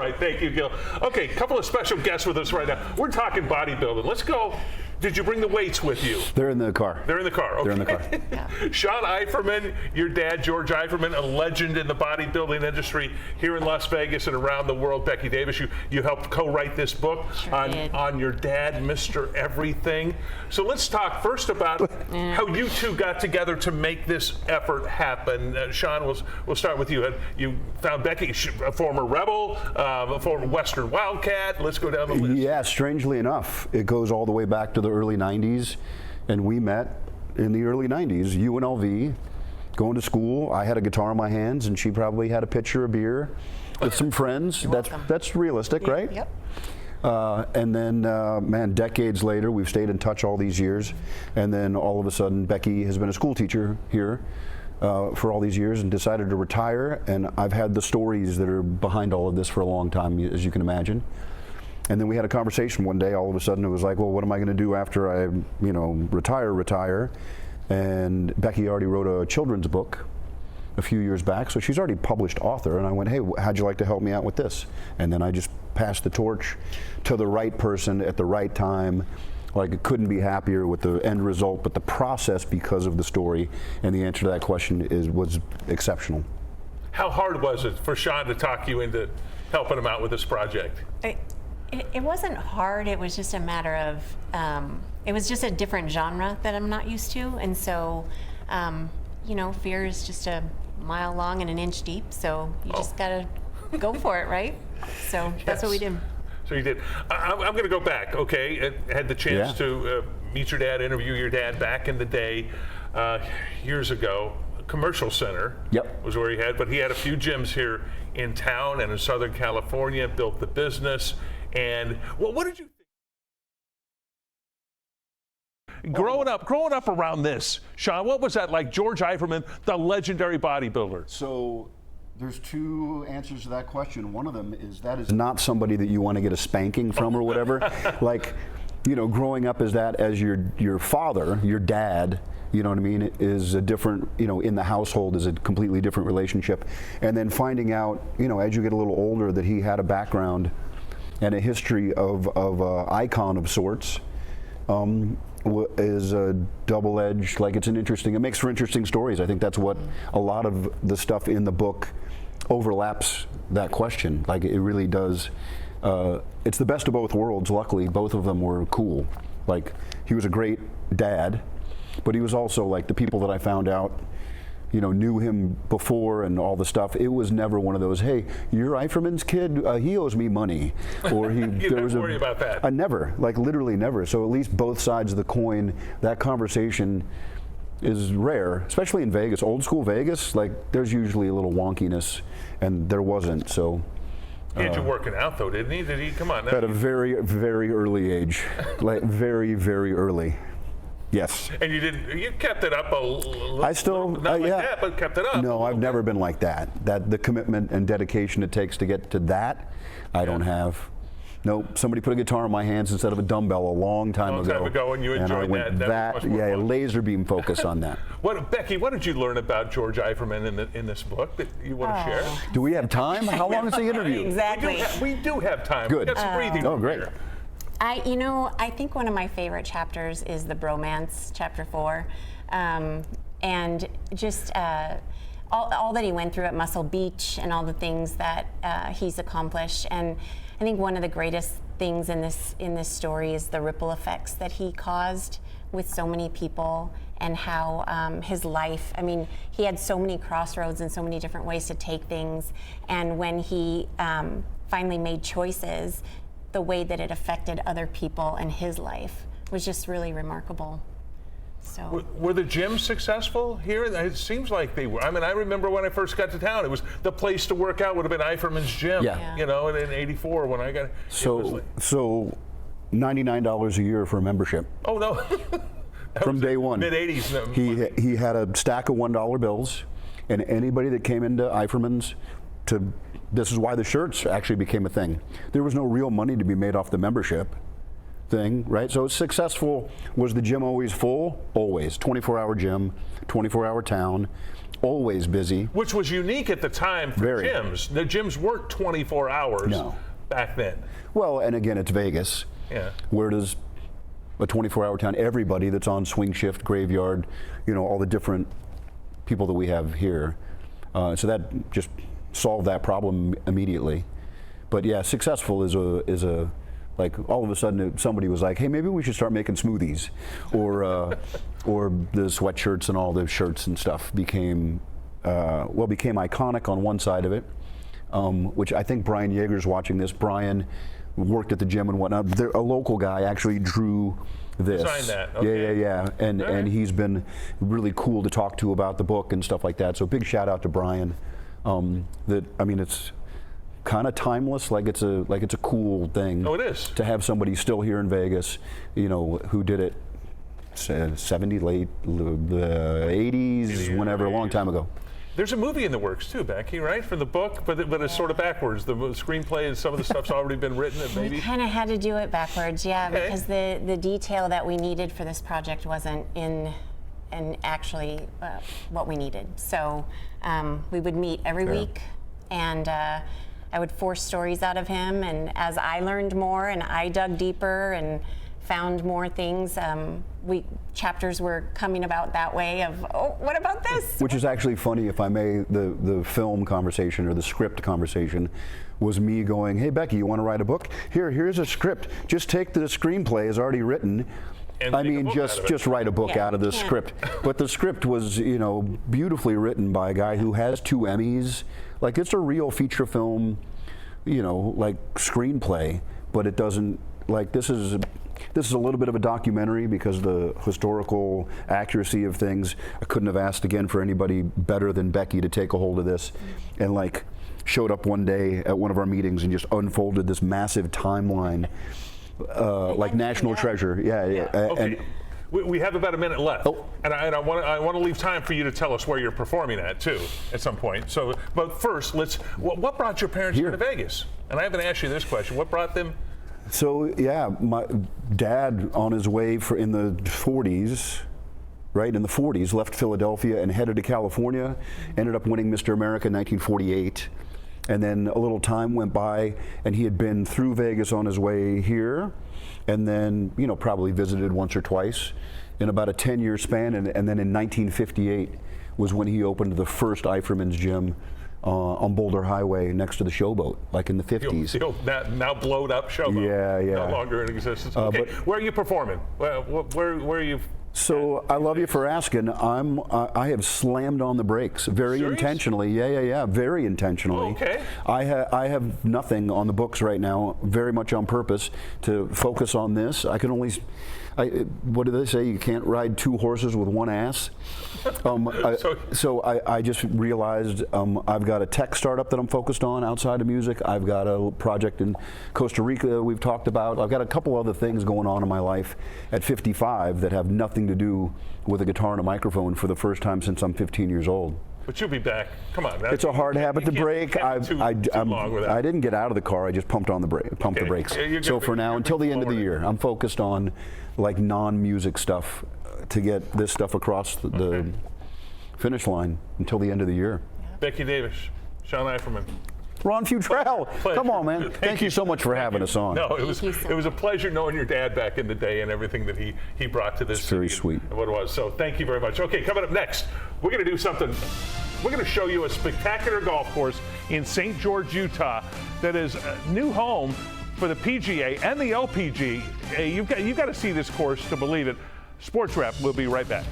Right, thank you, Gil. Okay, a couple of special guests with us right now. We're talking bodybuilding. Let's go. Did you bring the weights with you? They're in the car. They're in the car. Okay. They're in the car. Yeah. Sean Eiferman, your dad, George Eiferman, a legend in the bodybuilding industry here in Las Vegas and around the world. Becky Davis, you helped co-write this book on your dad, Mr. Everything. So let's talk first about how you two got together to make this effort happen. Sean, we'll start with you. You found Becky, a former rebel, a former Western Wildcat. Let's go down the list. Yeah, strangely enough, it goes all the way back to the early 90s, and we met in the early 90s, UNLV, going to school. I had a guitar in my hands, and she probably had a pitcher of beer with some friends. That's realistic, right? Yep. And then, man, decades later, we've stayed in touch all these years, and then all of a sudden, Becky has been a school teacher here for all these years and decided to retire, and I've had the stories that are behind all of this for a long time, as you can imagine. And then we had a conversation one day. All of a sudden, it was like, well, what am I going to do after I, retire? And Becky already wrote a children's book a few years back, so she's already published author. And I went, hey, how'd you like to help me out with this? And then I just passed the torch to the right person at the right time. Like, I couldn't be happier with the end result, but the process, because of the story, and the answer to that question was exceptional. How hard was it for Sean to talk you into helping him out with this project? It wasn't hard. It was just a matter of, it was just a different genre that I'm not used to. And so, fear is just a mile long and an inch deep. So you just got to go for it, right? So that's what we did. So you did. I'm going to go back, okay? I had the chance to meet your dad, interview your dad back in the day, years ago. Commercial Center was where he had, but he had a few gyms here in town and in Southern California, built the business. And what did you think? Growing up around this, Sean, what was that like? George Eiferman, the legendary bodybuilder. So there's two answers to that question. One of them is that is not somebody that you want to get a spanking from or whatever. Like, growing up as your father, your dad, you know what I mean, is a different, in the household is a completely different relationship. And then finding out, as you get a little older, that he had a background and a history of icon of sorts, is a double-edged, like it makes for interesting stories. I think that's what a lot of the stuff in the book overlaps that question. Like, it really does. It's the best of both worlds. Luckily, both of them were cool. Like, he was a great dad, but he was also, like, the people that I found out, knew him before and all the stuff. It was never one of those, hey, you're Eiferman's kid, he owes me money. Or he, you never worry about that. I never, like literally never. So at least both sides of the coin, that conversation is rare, especially in Vegas. Old school Vegas, like there's usually a little wonkiness, and there wasn't, so. He had you working out though, didn't he? Did he? Come on. At a very, very early age, like very, very early. Yes. And you kept it up a little. I still, not like that, but kept it up. No, I've never been like that. That the commitment and dedication it takes to get to that, I don't have. Nope. Somebody put a guitar in my hands instead of a dumbbell a long time ago. And you enjoyed and I went that. Yeah, laser beam focus on that. Becky, what did you learn about George Eiferman in this book that you want to share? Do we have time? How long is the interview? Exactly. We do have time. Good. We got some breathing room great. here. I think one of my favorite chapters is the bromance, chapter 4, and just all that he went through at Muscle Beach and all the things that he's accomplished. And I think one of the greatest things in this story is the ripple effects that he caused with so many people, and how his life, he had so many crossroads and so many different ways to take things, and when he finally made choices, the way that it affected other people and his life was just really remarkable. So, were the gyms successful here? It seems like they were. I remember when I first got to town, it was the place to work out would have been Eiferman's gym. Yeah. In '84 when I got. So $99 a year for a membership. Oh no. From day one. Mid '80s. He had a stack of $1 bills, and anybody that came into Eiferman's this is why the shirts actually became a thing. There was no real money to be made off the membership thing, right? So successful. Was the gym always full? Always. 24-hour gym, 24-hour town, always busy. Which was unique at the time for Very. gyms. The gyms weren't 24 hours No. back then. Well, and again, it's Vegas. Yeah. Where does a 24-hour town, everybody that's on swing shift, graveyard, you know, all the different people that we have here. So that just solved that problem immediately. But yeah, successful is a like all of a sudden somebody was like, hey, maybe we should start making smoothies, or the sweatshirts and all the shirts and stuff became iconic on one side of it, which I think Brian Yeager's watching this. Brian worked at the gym and whatnot. A local guy actually drew this. Designed that. Okay. Yeah. And he's been really cool to talk to about the book and stuff like that. So big shout out to Brian. It's kind of timeless. Like it's a cool thing. Oh, it is. To have somebody still here in Vegas, you know, who did it 70, late the 80s, whenever, a long time ago. There's a movie in the works too, Becky, right, for the book, but it's sort of backwards. The screenplay and some of the stuff's already been written. And maybe We kind of had to do it backwards, yeah, Okay. because the detail that we needed for this project wasn't in actually what we needed. So we would meet every week, and I would force stories out of him. And as I learned more and I dug deeper and found more things, chapters were coming about that way of, oh, what about this? Which is actually funny, if I may, the film conversation or the script conversation was me going, hey, Becky, you want to write a book? Here's a script. Just take the screenplay as already written. And I make a mean, book out of it. just write a book Yeah, out of the yeah. script. But the script was, you know, beautifully written by a guy who has 2 Emmys. Like, it's a real feature film, you know, like screenplay, but it doesn't, like, this is a little bit of a documentary because the historical accuracy of things. I couldn't have asked again for anybody better than Becky to take a hold of this, and like showed up one day at one of our meetings and just unfolded this massive timeline, like National Treasure. Yeah. Okay. We have about a minute left, Oh. and I want to leave time for you to tell us where you're performing at too, at some point. So, but first, what brought your parents here to Vegas? And I haven't asked you this question. What brought them? So yeah, my dad on his way in the 40s, right, in the 40s, left Philadelphia and headed to California, ended up winning Mr. America in 1948. And then a little time went by and he had been through Vegas on his way here, and then, you know, probably visited once or twice in about a 10-year span. And then in 1958 was when he opened the first Eiferman's gym on Boulder Highway next to the Showboat, like in the 50s. The old, now blowed up Showboat. Yeah. No longer in existence. Okay, where are you performing? Where are you? So I love you for asking. I have slammed on the brakes very Serious? intentionally. Yeah, very intentionally. Oh, okay. I have nothing on the books right now, very much on purpose to focus on this. I can only. What do they say? You can't ride 2 horses with one ass. So I just realized I've got a tech startup that I'm focused on outside of music. I've got a project in Costa Rica we've talked about. I've got a couple other things going on in my life at 55 that have nothing to do with a guitar and a microphone for the first time since I'm 15 years old. But you'll be back. Come on. It's a hard habit to break. I didn't get out of the car. I just pumped the brakes. Yeah, So for now, until the end of the year, I'm focused on like non-music stuff to get this stuff across the finish line until the end of the year. Becky Davis, Sean Eiferman. Ron Futrell, come on, man. Thank you so much for having us on. No, it was a pleasure knowing your dad back in the day and everything that he brought to this. It's very sweet. And what it was. So thank you very much. Okay, coming up next, we're going to do something. We're going to show you a spectacular golf course in St. George, Utah, that is a new home for the PGA and the LPGA. You've got to see this course to believe it. Sports Wrap. We'll be right back.